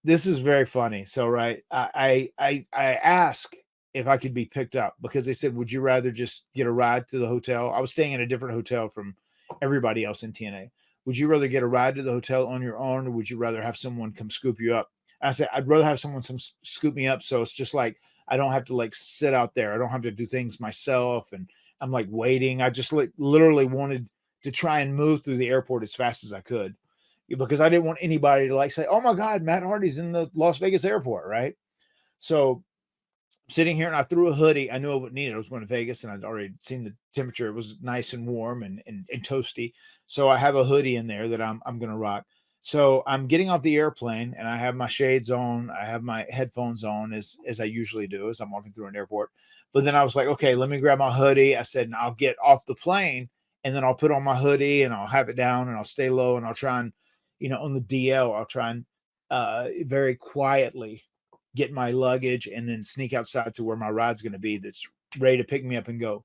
this is very funny. So, right, I asked if I could be picked up because they said, "Would you rather just get a ride to the hotel?" I was staying in a different hotel from everybody else in TNA. Would you rather get a ride to the hotel on your own, or would you rather have someone come scoop you up? I said, I'd rather have someone scoop me up, so it's just like I don't have to like sit out there. I don't have to do things myself, and I'm like waiting. I just like literally wanted to try and move through the airport as fast as I could because I didn't want anybody to like say, "Oh my God, Matt Hardy's in the Las Vegas airport," right? So sitting here and I threw a hoodie. I knew I would need it. I was going to Vegas and I'd already seen the temperature. It was nice and warm and toasty. So I have a hoodie in there that I'm going to rock. So I'm getting off the airplane and I have my shades on. I have my headphones on as I usually do as I'm walking through an airport. But then I was like, okay, let me grab my hoodie. I said, and I'll get off the plane and then I'll put on my hoodie and I'll have it down and I'll stay low and I'll try and, on the DL, I'll try and very quietly get my luggage and then sneak outside to where my ride's going to be that's ready to pick me up and go.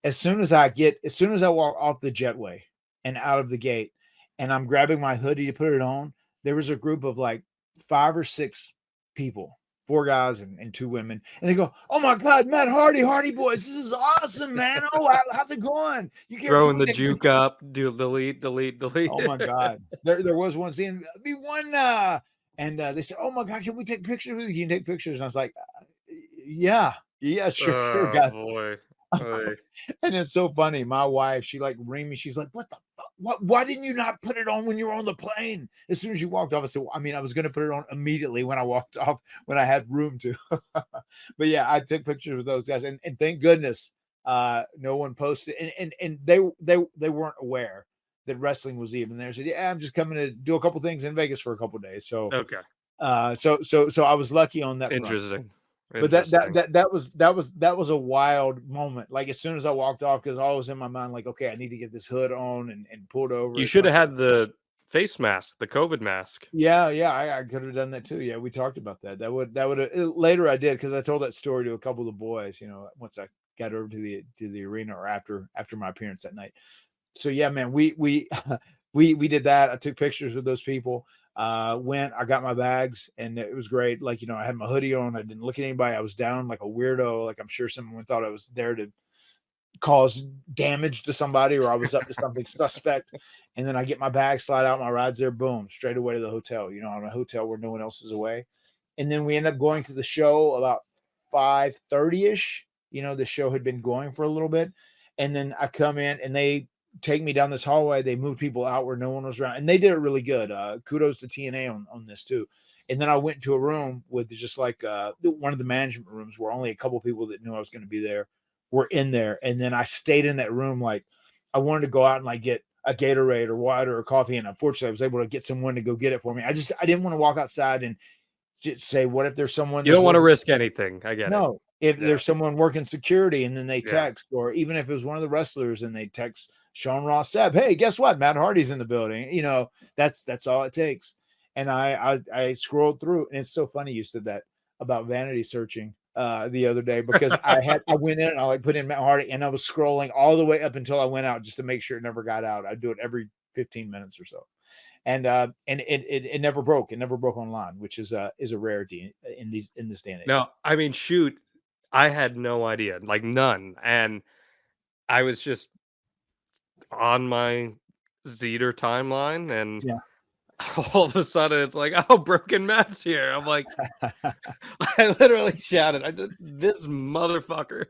As soon as I walk off the jetway and out of the gate and I'm grabbing my hoodie to put it on, there was a group of like 5 or 6 people, 4 guys and 2 women. And they go, "Oh my God, Matt Hardy boys, this is awesome, man. Oh, how's it going? You care Throwing the juke up, do delete. Oh my God. There was one scene, be one and they said, "Oh my God, can we take pictures with you? Can you take pictures?" And I was like, yeah, sure, Oh guys. boy. Oy. And it's so funny. My wife, she like ring me. She's like, "What the fuck? Why didn't you not put it on when you were on the plane?" As soon as you walked off, I said, well, I mean, I was going to put it on immediately when I walked off, when I had room to. But yeah, I took pictures with those guys, and thank goodness no one posted, and they weren't aware that wrestling was even there. So yeah, I'm just coming to do a couple things in Vegas for a couple days. So Okay. so I was lucky on that front. Interesting. But Interesting. that was a wild moment. Like as soon as I walked off, because all was in my mind, like, okay, I need to get this hood on and pulled over You as should much. have had the face mask, the COVID mask. Yeah, I could have done that too. Yeah, we talked about that. Later I did because I told that story to a couple of the boys. Once I got over to the arena or after my appearance that night. So yeah, man, we we did that. I took pictures with those people. I got my bags and it was great. Like, I had my hoodie on. I didn't look at anybody. I was down like a weirdo. Like I'm sure someone thought I was there to cause damage to somebody or I was up to something suspect. And then I get my bag, slide out, my ride's there, boom, straight away to the hotel, on a hotel where no one else is away. And then we end up going to the show about 5:30ish. The show had been going for a little bit. And then I come in and they take me down this hallway. They moved people out where no one was around. And they did it really good. Kudos to TNA on this too. And then I went to a room with just like one of the management rooms where only a couple people that knew I was going to be there were in there. And then I stayed in that room. Like I wanted to go out and like get a Gatorade or water or coffee. And unfortunately I was able to get someone to go get it for me. I didn't want to walk outside and just say, what if there's someone You that's don't want to working? risk anything. I get it. No, if Yeah. there's someone working security and then they Yeah. text, or even if it was one of the wrestlers and they text Sean Ross Sapp, "Hey, guess what? Matt Hardy's in the building." That's all it takes. And I scrolled through, and it's so funny you said that about vanity searching the other day because I went in and I like put in Matt Hardy and I was scrolling all the way up until I went out just to make sure it never got out. I do it every 15 minutes or so. And it never broke. It never broke online, which is a rarity in this day and age. No, I mean, shoot, I had no idea, like none. And I was just on my Zeter timeline and Yeah. all of a sudden it's like, oh, Broken Matt's here. I'm like, I literally shouted, this motherfucker.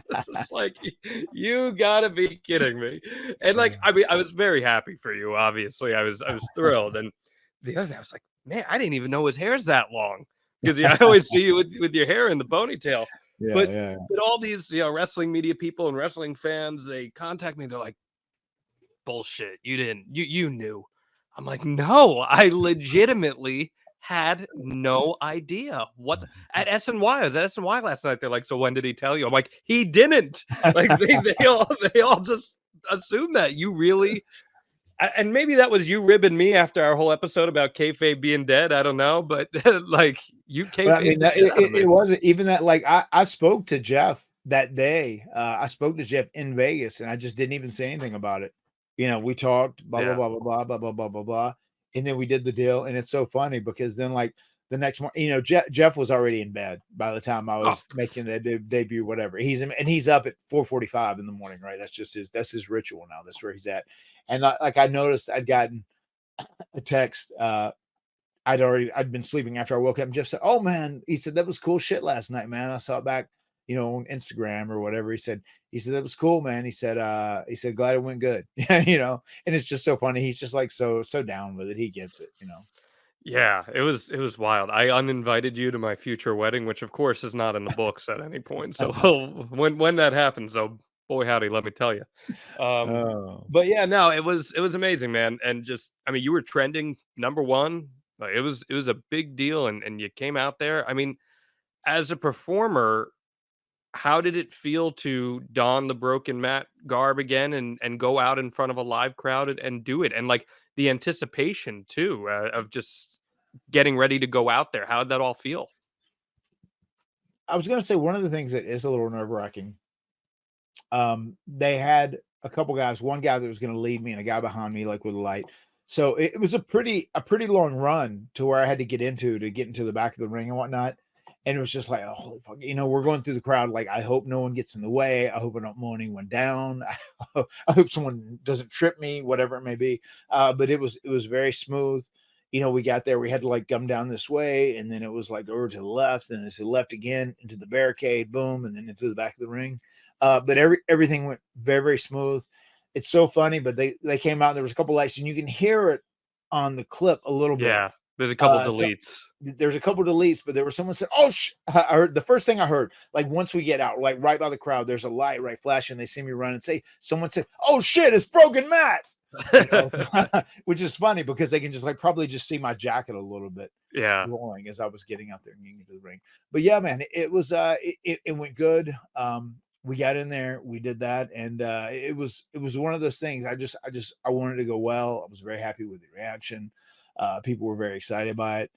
It's just like, you gotta be kidding me. And like, I mean, I was very happy for you. Obviously, I was thrilled. And the other day, I was like, man, I didn't even know his hair's that long because I always see you with your hair in the ponytail. Yeah, But yeah. all these wrestling media people and wrestling fans, they contact me. They're like, bullshit. You didn't. You knew. I'm like, no, I legitimately had no idea. What's at SNY? I was at SNY last night. They're like, so when did he tell you? I'm like, he didn't. Like they all just assume that you really. And maybe that was you ribbing me after our whole episode about kayfabe being dead. I don't know, but like you But I kayfabe mean, the shit out of me. it wasn't even that. Like I spoke to Jeff that day. I spoke to Jeff in Vegas, and I just didn't even say anything about it. We talked, blah blah Yeah. blah blah blah blah blah blah blah blah. and then we did the deal. And it's so funny because then like the next morning, you know, Jeff was already in bed by the time I Oh, was making the debut, whatever. He's up at 4:45 in the morning, right? That's just his ritual now. That's where he's at. And like I noticed I'd gotten a text. I'd been sleeping after I woke up, and Jeff said, "Oh man," he said, "that was cool shit last night, man. I saw it back, you know, on Instagram or whatever." He said that was cool, man. He said glad it went good. You know, and it's just so funny. He's just like so down with it. He gets it, you know. yeah, it was wild. I uninvited you to my future wedding, which of course is not in the books at any point. So when that happens, oh boy howdy, let me tell you. Um, Oh, but yeah, no, it was amazing, man. And just I mean, you were trending number one. Like, it was a big deal, and you came out there. I mean, as a performer, how did it feel to don the broken mat garb again and go out in front of a live crowd and do it? And like the anticipation too of just getting ready to go out there. How'd that all feel? I was gonna say one of the things that is a little nerve wracking. They had a couple guys, one guy that was going to lead me and a guy behind me, like with a light. So it was a pretty long run to where I had to get into the back of the ring and whatnot. And it was just like, oh, holy fuck, you know, we're going through the crowd. Like, I hope no one gets in the way. I hope I don't mow anyone down. I hope someone doesn't trip me, whatever it may be. But it was very smooth. You know, we got there, we had to like come down this way, and then it was like over to the left, and it's the left again into the barricade, boom, and then into the back of the ring. But everything went very, very smooth. It's so funny, but they came out. And there was a couple lights, and you can hear it on the clip a little bit. Yeah, there's a couple So deletes. there's a couple deletes, but there was someone said, "Oh, I heard the first thing I heard. Like once we get out, like right by the crowd, there's a light right flashing. They see me run and say, someone said, "Oh shit, it's broken Matt." You know, which is funny because they can just like probably just see my jacket a little bit Yeah. glowing as I was getting out there and getting into the ring. But yeah, man, it went good. We got in there, we did that, and it was one of those things. I wanted to go well. I was very happy with the reaction. People were very excited by it.